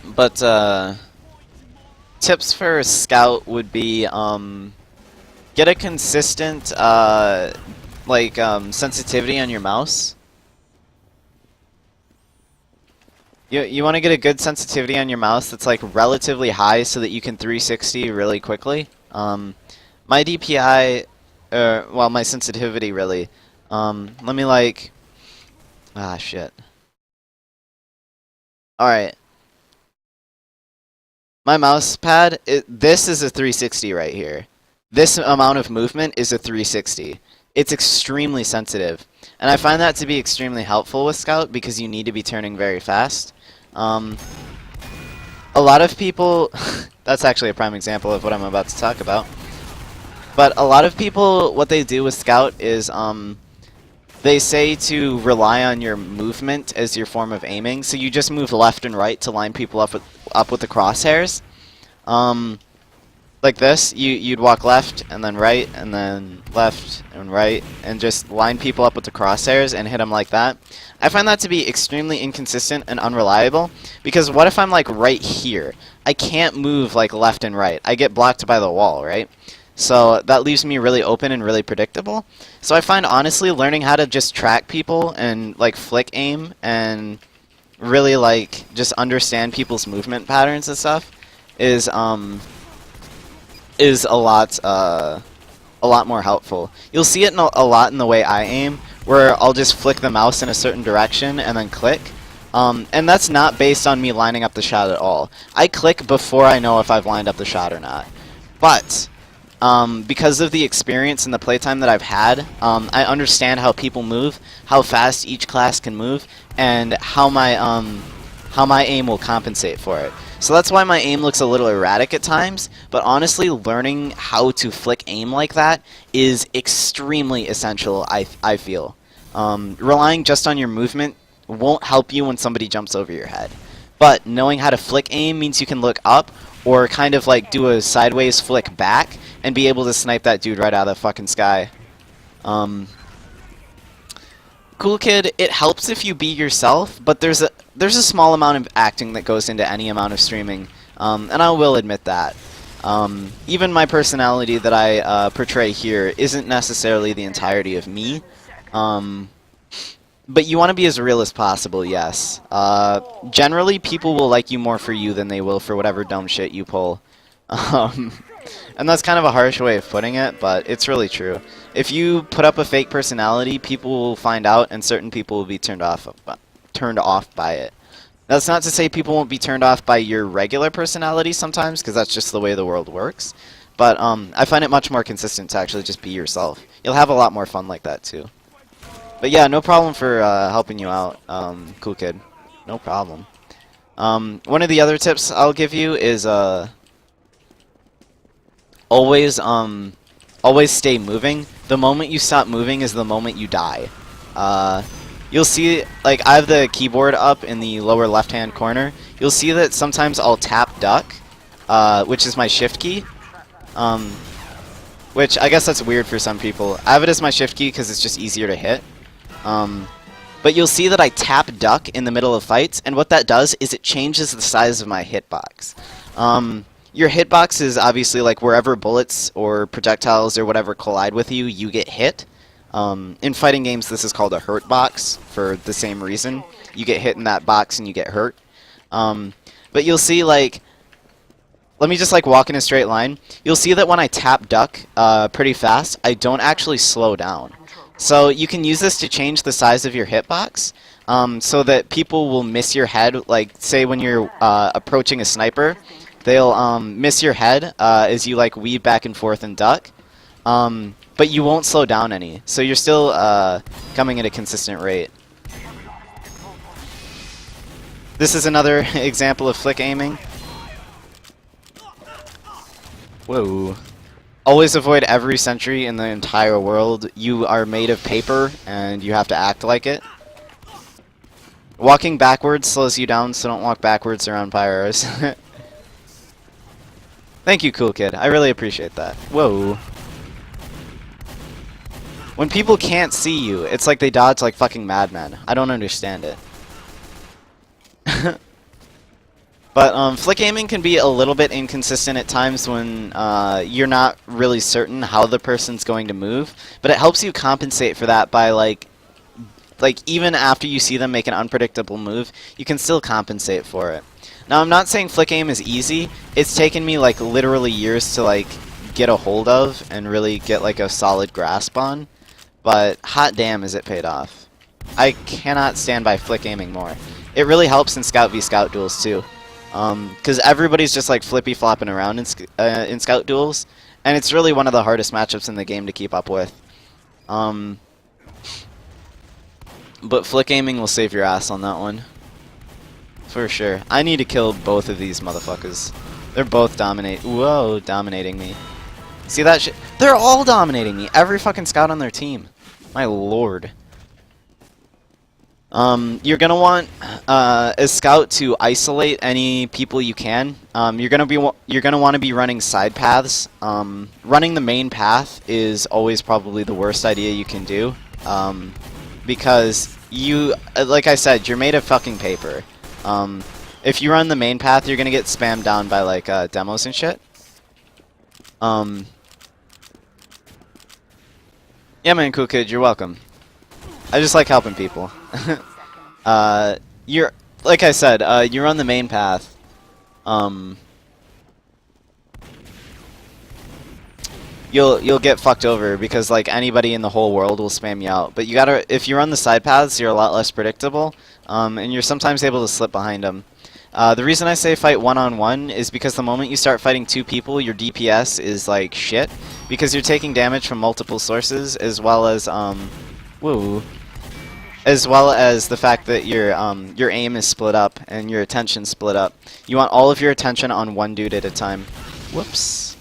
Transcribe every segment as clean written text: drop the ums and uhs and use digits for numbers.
But tips for Scout would be get a consistent sensitivity on your mouse. You want to get a good sensitivity on your mouse that's like relatively high so that you can 360 really quickly. My DPI, well, my sensitivity really. Let me shit. Alright. My mouse pad, this is a 360 right here. This amount of movement is a 360. It's extremely sensitive. And I find that to be extremely helpful with Scout because you need to be turning very fast. A lot of people... that's actually a prime example of what I'm about to talk about. But a lot of people, what they do with Scout is they say to rely on your movement as your form of aiming. So you just move left and right to line people up with the crosshairs. Like this, you'd walk left and then right and then left and right and just line people up with the crosshairs and hit them like that. I find that to be extremely inconsistent and unreliable because what if I'm like right here? I can't move like left and right. I get blocked by the wall, right? So that leaves me really open and really predictable. So I find honestly learning how to just track people and like flick aim and really like just understand people's movement patterns and stuff is a lot more helpful. You'll see it a lot in the way I aim, where I'll just flick the mouse in a certain direction and then click. And that's not based on me lining up the shot at all. I click before I know if I've lined up the shot or not. But because of the experience and the playtime that I've had, I understand how people move, how fast each class can move, and how my aim will compensate for it. So that's why my aim looks a little erratic at times, but honestly, learning how to flick aim like that is extremely essential, I feel. Relying just on your movement won't help you when somebody jumps over your head. But knowing how to flick aim means you can look up or kind of like do a sideways flick back and be able to snipe that dude right out of the fucking sky. Cool Kid, it helps if you be yourself, but there's a small amount of acting that goes into any amount of streaming, and I will admit that. Even my personality that I portray here isn't necessarily the entirety of me, but you want to be as real as possible, yes. Generally, people will like you more for you than they will for whatever dumb shit you pull. And that's kind of a harsh way of putting it, but it's really true. If you put up a fake personality, people will find out, and certain people will be turned off by it. That's not to say people won't be turned off by your regular personality sometimes, because that's just the way the world works. But I find it much more consistent to actually just be yourself. You'll have a lot more fun like that, too. But yeah, no problem for helping you out, Cool Kid. No problem. One of the other tips I'll give you is... always stay moving. The moment you stop moving is the moment you die. You'll see, like, I have the keyboard up in the lower left-hand corner. You'll see that sometimes I'll tap duck, which is my shift key. Which I guess that's weird for some people. I have it as my shift key because it's just easier to hit. But you'll see that I tap duck in the middle of fights, and what that does is it changes the size of my hitbox. Your hitbox is obviously like wherever bullets or projectiles or whatever collide with you, you get hit. In fighting games, this is called a hurt box for the same reason. You get hit in that box and you get hurt. But you'll see, like, let me just like walk in a straight line. You'll see that when I tap duck pretty fast, I don't actually slow down. So you can use this to change the size of your hitbox so that people will miss your head. Like, say when you're approaching a sniper, they'll miss your head as you like weave back and forth and duck, but you won't slow down any. So you're still coming at a consistent rate. This is another example of flick aiming. Whoa. Always avoid every sentry in the entire world. You are made of paper, and you have to act like it. Walking backwards slows you down, so don't walk backwards around pyros. Thank you, Cool Kid. I really appreciate that. Whoa. When people can't see you, it's like they dodge like fucking madmen. I don't understand it. But flick aiming can be a little bit inconsistent at times when you're not really certain how the person's going to move. But it helps you compensate for that by like even after you see them make an unpredictable move, you can still compensate for it. Now I'm not saying flick aim is easy. It's taken me like literally years to like get a hold of and really get like a solid grasp on. But hot damn is it paid off. I cannot stand by flick aiming more. It really helps in Scout v Scout duels too. Because everybody's just like flippy flopping around in Scout duels, and it's really one of the hardest matchups in the game to keep up with. But flick aiming will save your ass on that one. For sure. I need to kill both of these motherfuckers. They're both dominating me. See that shit? They're all dominating me. Every fucking scout on their team. My lord. You're gonna want a scout to isolate any people you can. You're gonna want to be running side paths. Running the main path is always probably the worst idea you can do. Because you, like I said, you're made of fucking paper. If you run the main path, you're gonna get spammed down by like demos and shit. Yeah, man, cool kid, you're welcome. I just like helping people. You're like I said, you're on the main path. You'll get fucked over because like anybody in the whole world will spam you out. But you gotta, if you run the side paths, you're a lot less predictable, and you're sometimes able to slip behind them. The reason I say fight one-on-one is because the moment you start fighting two people, your DPS is like shit because you're taking damage from multiple sources, as well as as well as the fact that your aim is split up and your attention split up. You want all of your attention on one dude at a time. Whoops.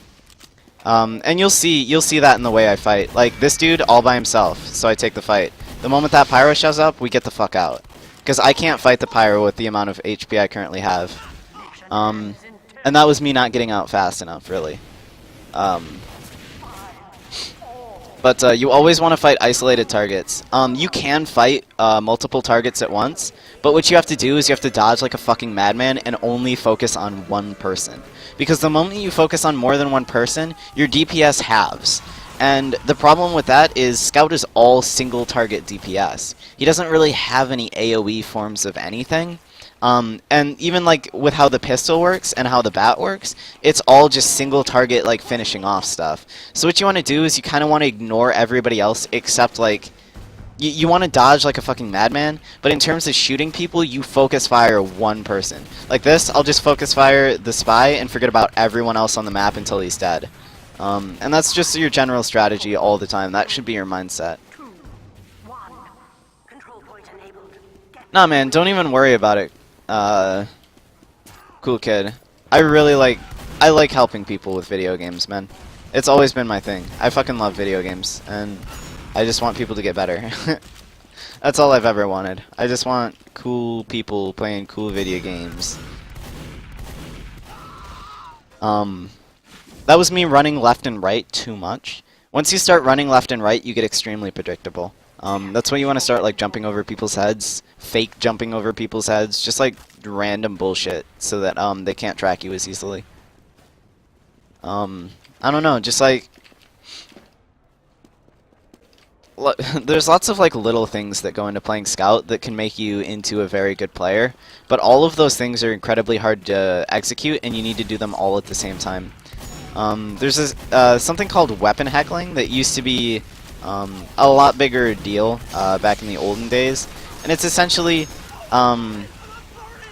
And you'll see that in the way I fight. Like this dude all by himself, so I take the fight. The moment that pyro shows up, we get the fuck out. Because I can't fight the pyro with the amount of HP I currently have. And that was me not getting out fast enough, really. But you always want to fight isolated targets. You can fight multiple targets at once, but what you have to do is you have to dodge like a fucking madman and only focus on one person. Because the moment you focus on more than one person, your DPS halves. And the problem with that is Scout is all single target DPS. He doesn't really have any AoE forms of anything. And even like with how the pistol works and how the bat works, it's all just single target like finishing off stuff. So what you want to do is you kind of want to ignore everybody else except like you want to dodge like a fucking madman, but in terms of shooting people, you focus fire one person. Like this, I'll just focus fire the spy and forget about everyone else on the map until he's dead. And that's just your general strategy all the time. That should be your mindset. Nah, man, don't even worry about it. Cool kid. I like helping people with video games, man. It's always been my thing. I fucking love video games, and I just want people to get better. That's all I've ever wanted. I just want cool people playing cool video games. That was me running left and right too much. Once you start running left and right, you get extremely predictable. That's when you want to start like jumping over people's heads, fake jumping over people's heads, just like random bullshit, so that they can't track you as easily. I don't know, just like there's lots of like little things that go into playing Scout that can make you into a very good player, but all of those things are incredibly hard to execute, and you need to do them all at the same time. There's this, something called weapon heckling that used to be a lot bigger deal back in the olden days, and it's essentially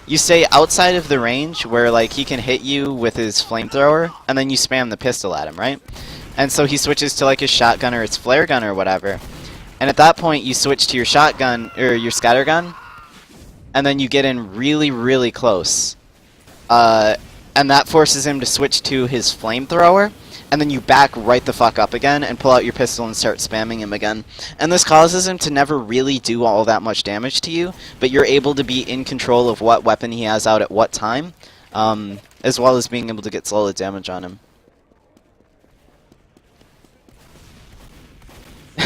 you stay outside of the range where like he can hit you with his flamethrower, and then you spam the pistol at him, right? And so he switches to like his shotgun or his flare gun or whatever, and at that point you switch to your shotgun or your scattergun, and then you get in really, really close. And that forces him to switch to his flamethrower, and then you back right the fuck up again and pull out your pistol and start spamming him again. And this causes him to never really do all that much damage to you, but you're able to be in control of what weapon he has out at what time, as well as being able to get solid damage on him.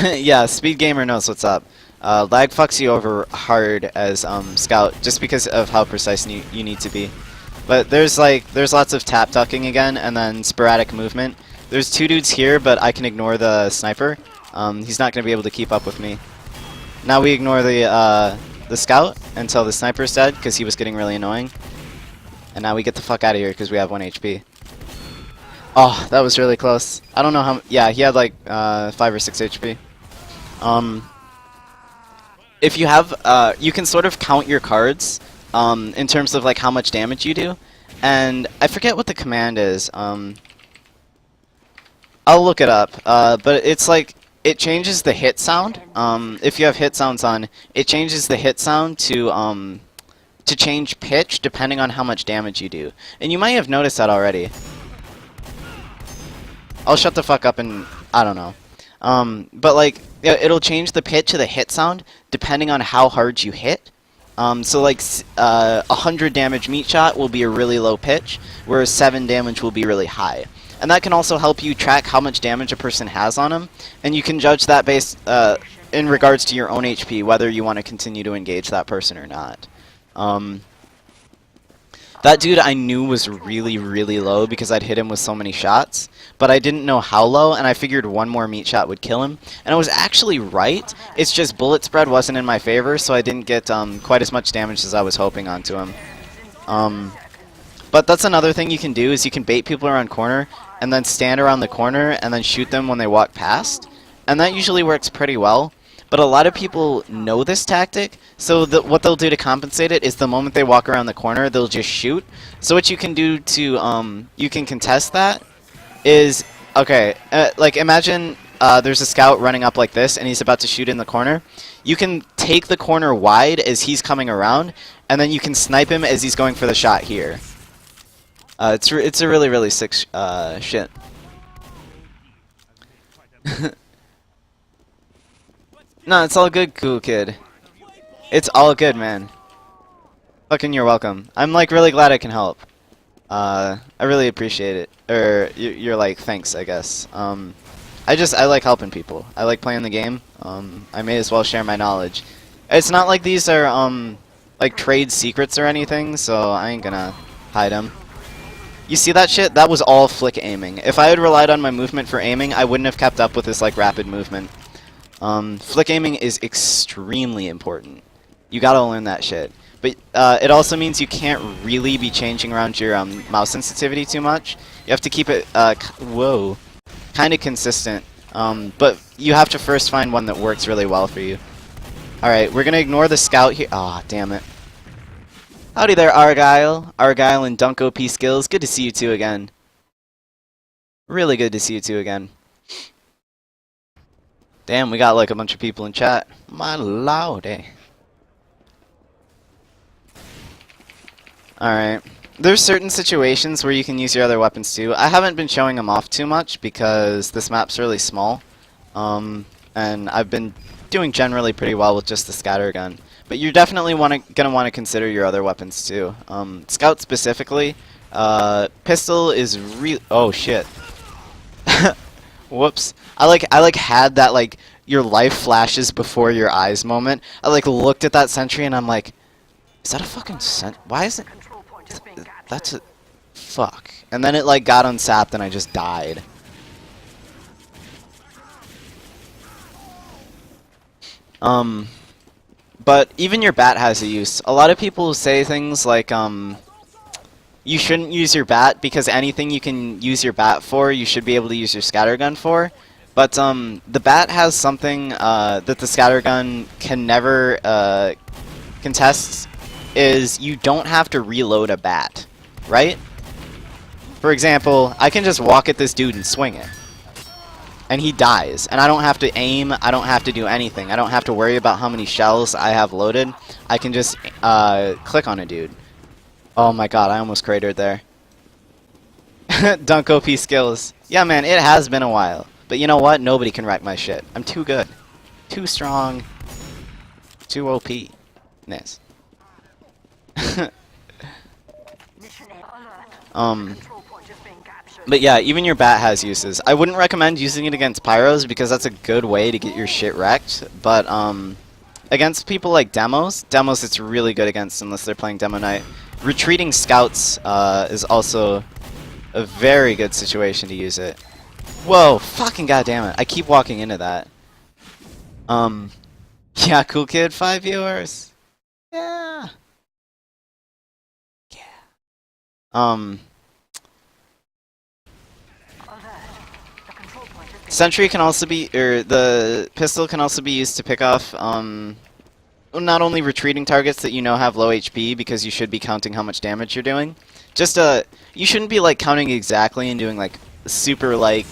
Yeah, Speed Gamer knows what's up. Lag fucks you over hard as Scout, just because of how precise you need to be. But there's lots of tap ducking again, and then sporadic movement. There's 2 dudes here, but I can ignore the sniper. He's not going to be able to keep up with me. Now we ignore the scout until the sniper's dead, because he was getting really annoying. And now we get the fuck out of here, because we have 1 HP. Oh, that was really close. I don't know how... Yeah, he had like 5 or 6 HP. If you have... you can sort of count your cards in terms of like how much damage you do. And I forget what the command is. I'll look it up. But it's like... It changes the hit sound. If you have hit sounds on, it changes the hit sound to change pitch depending on how much damage you do. And you might have noticed that already. I'll shut the fuck up and... I don't know. But like, it'll change the pitch of the hit sound depending on how hard you hit. So like, 100 damage meat shot will be a really low pitch, whereas 7 damage will be really high. And that can also help you track how much damage a person has on them, and you can judge that based in regards to your own HP, whether you want to continue to engage that person or not. That dude I knew was really, really low because I'd hit him with so many shots, but I didn't know how low, and I figured 1 more meat shot would kill him. And I was actually right. It's just bullet spread wasn't in my favor, so I didn't get quite as much damage as I was hoping onto him. But that's another thing you can do, is you can bait people around corner, and then stand around the corner, and then shoot them when they walk past. And that usually works pretty well. But a lot of people know this tactic, so what they'll do to compensate it is the moment they walk around the corner, they'll just shoot. So what you can do to, you can contest that is, okay, like imagine there's a scout running up like this, and he's about to shoot in the corner. You can take the corner wide as he's coming around, and then you can snipe him as he's going for the shot here. It's a really, really sick shit. No, it's all good, cool kid. It's all good, man. Fucking you're welcome. I'm like really glad I can help. I really appreciate it. Or you're like, thanks, I guess. I like helping people. I like playing the game. I may as well share my knowledge. It's not like these are like trade secrets or anything, so I ain't gonna hide them. You see that shit? That was all flick aiming. If I had relied on my movement for aiming, I wouldn't have kept up with this like rapid movement. Flick aiming is extremely important. You gotta learn that shit. But it also means you can't really be changing around your mouse sensitivity too much. You have to keep it kind of consistent. But you have to first find one that works really well for you. Alright, we're gonna ignore the scout here. Ah, damn it. Howdy there, Argyle. Argyle and Dunk OP Skills. Good to see you two again. Really good to see you two again. Damn, we got like a bunch of people in chat. My lordy. Alright. There's certain situations where you can use your other weapons too. I haven't been showing them off too much because this map's really small. And I've been doing generally pretty well with just the scatter gun. But you're definitely gonna want to consider your other weapons too. Scout specifically, pistol is oh shit. Whoops. I like had that like your life flashes before your eyes moment. I like looked at that sentry and I'm like, is that a fucking why is it? That's a fuck. And then it like got unsapped and I just died. But even your bat has a use. A lot of people say things like, you shouldn't use your bat because anything you can use your bat for, you should be able to use your scattergun for. But the bat has something that the scattergun can never contest, is you don't have to reload a bat, right? For example, I can just walk at this dude and swing it. And he dies. And I don't have to aim, I don't have to do anything. I don't have to worry about how many shells I have loaded. I can just click on a dude. Oh my god, I almost cratered there. Dunk OP Skills. Yeah man, it has been a while. But you know what? Nobody can wreck my shit. I'm too good. Too strong. Too OP. Nice. But yeah, even your bat has uses. I wouldn't recommend using it against pyros because that's a good way to get your shit wrecked. But against people like demos it's really good against unless they're playing Demo Night. retreating scouts is also a very good situation to use it. Whoa, fucking goddamn it. I keep walking into that. Yeah, cool kid, 5 viewers. Yeah. Yeah. Sentry can also be, the pistol can also be used to pick off, not only retreating targets that you know have low HP, because you should be counting how much damage you're doing. Just, you shouldn't be, like, counting exactly and doing, like, super, like,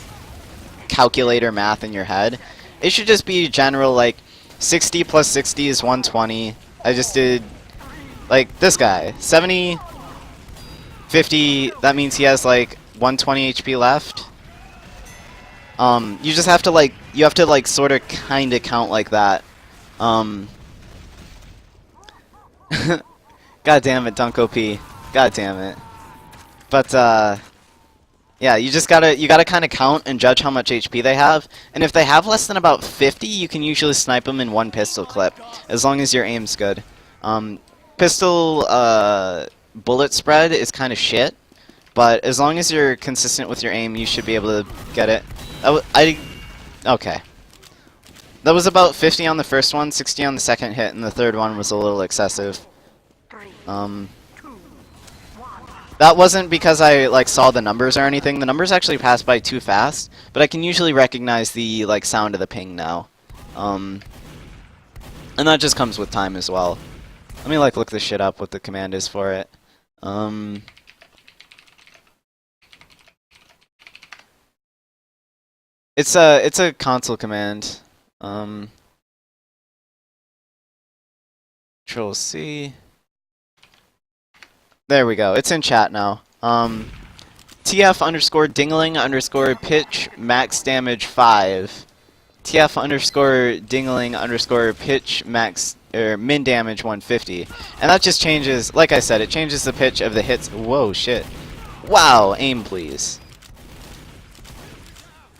calculator math in your head. It should just be general, like, 60 plus 60 is 120. I just did, like, this guy. 70, 50, that means he has, like, 120 HP left. You just have to, like, sort of kind of count like that. God damn it, Dunk OP. God damn it. But, yeah, you gotta kind of count and judge how much HP they have. And if they have less than about 50, you can usually snipe them in one pistol clip, as long as your aim's good. Pistol, bullet spread is kind of shit, but as long as you're consistent with your aim, you should be able to get it. Okay. That was about 50 on the first one, 60 on the second hit, and the third one was a little excessive. That wasn't because I, like, saw the numbers or anything. The numbers actually passed by too fast, but I can usually recognize the, like, sound of the ping now. And that just comes with time as well. Let me, like, look this shit up, what the command is for it. It's a console command. Control C. There we go. It's in chat now. TF underscore dingling underscore pitch max damage 5. TF underscore dingling underscore pitch max min damage 150. And that just changes, like I said, it changes the pitch of the hits. Whoa, shit. Wow, aim please.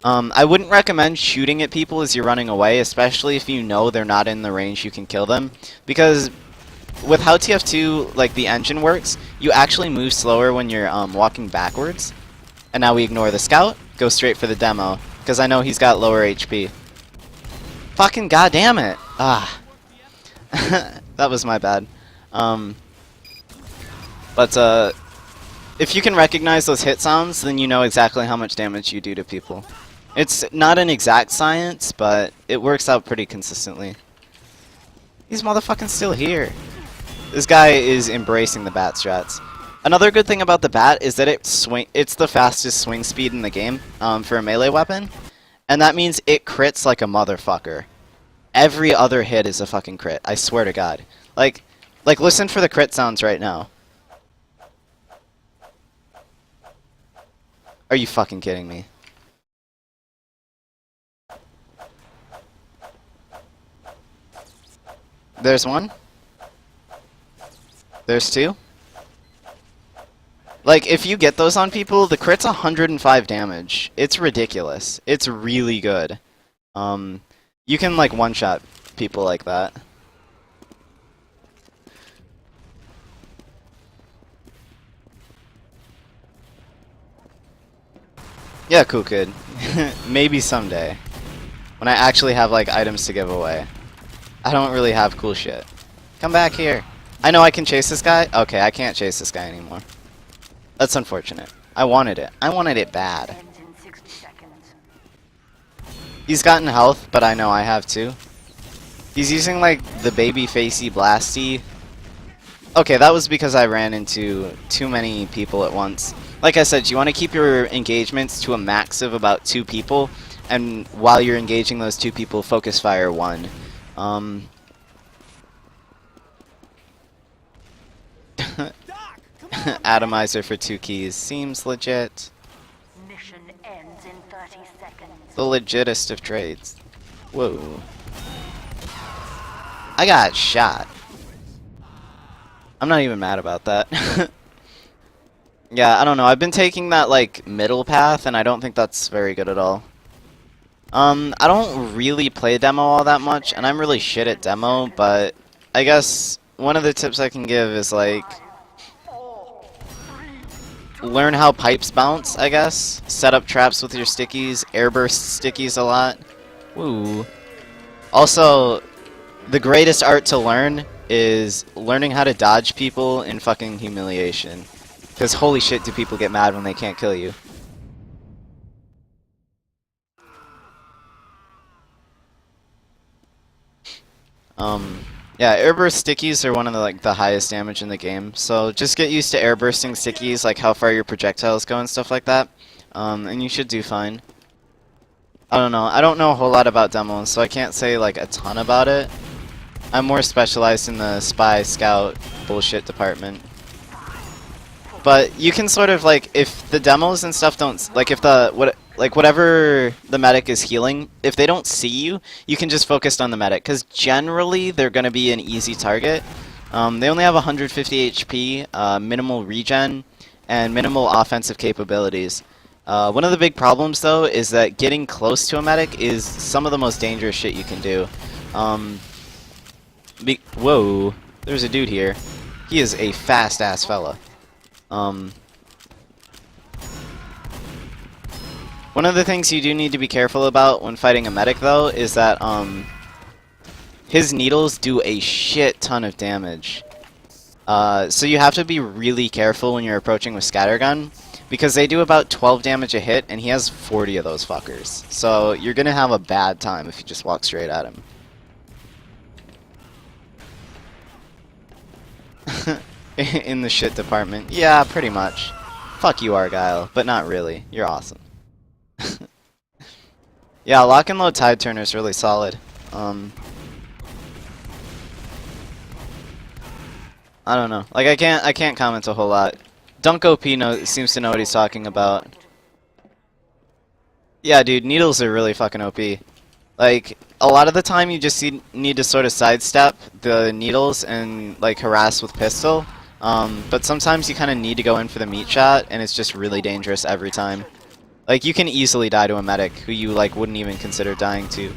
I wouldn't recommend shooting at people as you're running away, especially if you know they're not in the range you can kill them. Because with how TF2, like, the engine works, you actually move slower when you're walking backwards. And now we ignore the scout, go straight for the demo, because I know he's got lower HP. Fucking goddamn it! Ah. That was my bad. But if you can recognize those hit sounds, then you know exactly how much damage you do to people. It's not an exact science, but it works out pretty consistently. He's motherfucking still here. This guy is embracing the bat strats. Another good thing about the bat is that it's the fastest swing speed in the game for a melee weapon, and that means it crits like a motherfucker. Every other hit is a fucking crit, I swear to God. Like listen for the crit sounds right now. Are you fucking kidding me? There's one. There's two. Like, if you get those on people, the crit's 105 damage. It's ridiculous. It's really good. You can, like, one-shot people like that. Yeah, cool kid. Maybe someday. When I actually have, like, items to give away. I don't really have cool shit. Come back here. I know I can chase this guy. Okay, I can't chase this guy anymore. That's unfortunate. I wanted it. I wanted it bad. He's gotten health, but I know I have too. He's using, like, the baby facey blasty. Okay, that was because I ran into too many people at once. Like I said, you want to keep your engagements to a max of about 2 people, and while you're engaging those 2 people, focus fire 1. Atomizer for 2 keys seems legit. Mission ends in 30 seconds. The legitest of trades. Whoa. I got shot. I'm not even mad about that. Yeah, I don't know. I've been taking that, like, middle path, and I don't think that's very good at all. I don't really play demo all that much, and I'm really shit at demo, but I guess one of the tips I can give is, like, learn how pipes bounce, I guess. Set up traps with your stickies, airburst stickies a lot. Woo. Also, the greatest art to learn is learning how to dodge people in fucking humiliation. Because holy shit do people get mad when they can't kill you. Yeah, airburst stickies are one of the highest damage in the game. So just get used to airbursting stickies, like how far your projectiles go and stuff like that. And you should do fine. I don't know. I don't know a whole lot about demos, so I can't say like a ton about it. I'm more specialized in the spy, scout, bullshit department. But you can sort of like, if the demos and stuff don't, like if whatever the medic is healing, if they don't see you, you can just focus on the medic, because generally they're going to be an easy target. They only have 150 HP, minimal regen, and minimal offensive capabilities. One of the big problems though is that getting close to a medic is some of the most dangerous shit you can do. Whoa, there's a dude here. He is a fast ass fella. One of the things you do need to be careful about when fighting a medic though is that his needles do a shit ton of damage. So you have to be really careful when you're approaching with scattergun, because they do about 12 damage a hit and he has 40 of those fuckers. So you're gonna have a bad time if you just walk straight at him. In the shit department. Yeah, pretty much. Fuck you, Argyle, but not really. You're awesome. Yeah, lock and load tide turner is really solid. I don't know. Like I can't comment a whole lot. Dunk OP seems to know what he's talking about. Yeah, dude, needles are really fucking OP. Like, a lot of the time you just need to sort of sidestep the needles and like harass with pistol. But sometimes you kind of need to go in for the meat shot, and it's just really dangerous every time. Like, you can easily die to a medic who you like wouldn't even consider dying to.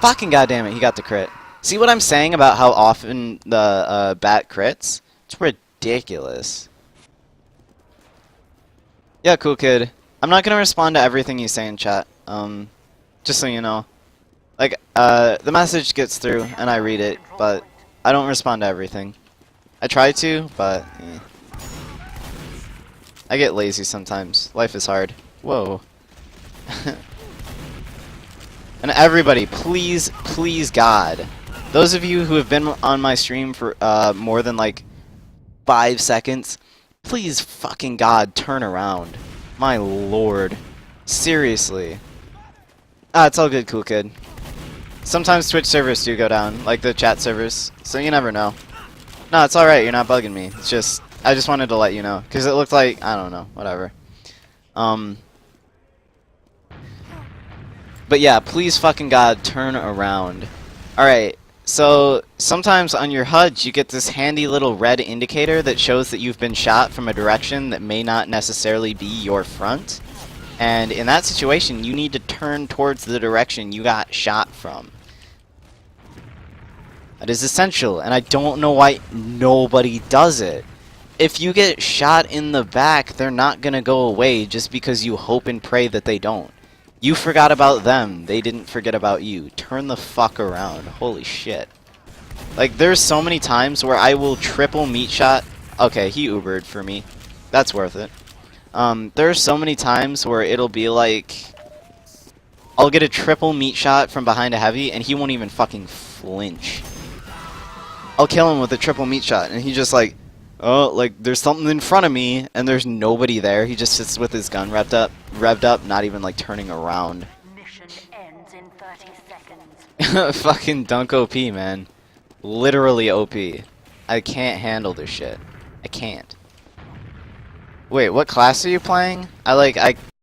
Fucking goddamn it, he got the crit. See what I'm saying about how often the bat crits? It's ridiculous. Yeah, cool kid. I'm not gonna respond to everything you say in chat. Just so you know. Like, the message gets through and I read it, but I don't respond to everything. I try to, but I get lazy sometimes. Life is hard. Whoa. And everybody, please, please God, those of you who have been on my stream for more than like 5 seconds, please fucking God, turn around. My lord. Seriously. Ah, it's all good, cool kid. Sometimes Twitch servers do go down, like the chat servers, so you never know. No, it's alright, you're not bugging me. It's just, I just wanted to let you know, because it looked like, I don't know, whatever. But yeah, please fucking God, turn around. Alright, so sometimes on your HUD you get this handy little red indicator that shows that you've been shot from a direction that may not necessarily be your front. And in that situation, you need to turn towards the direction you got shot from. That is essential, and I don't know why nobody does it. If you get shot in the back, they're not gonna go away just because you hope and pray that they don't. You forgot about them, they didn't forget about you. Turn the fuck around. Holy shit. Like, there's so many times where I will triple meat shot. Okay, he Ubered for me. That's worth it. There's so many times where it'll be like, I'll get a triple meat shot from behind a heavy, and he won't even fucking flinch. I'll kill him with a triple meat shot, and he just like, oh, like, there's something in front of me, and there's nobody there. He just sits with his gun revved up, not even like turning around. Mission ends in 30 seconds. Fucking dunk OP, man. Literally OP. I can't handle this shit. I can't. Wait, what class are you playing? I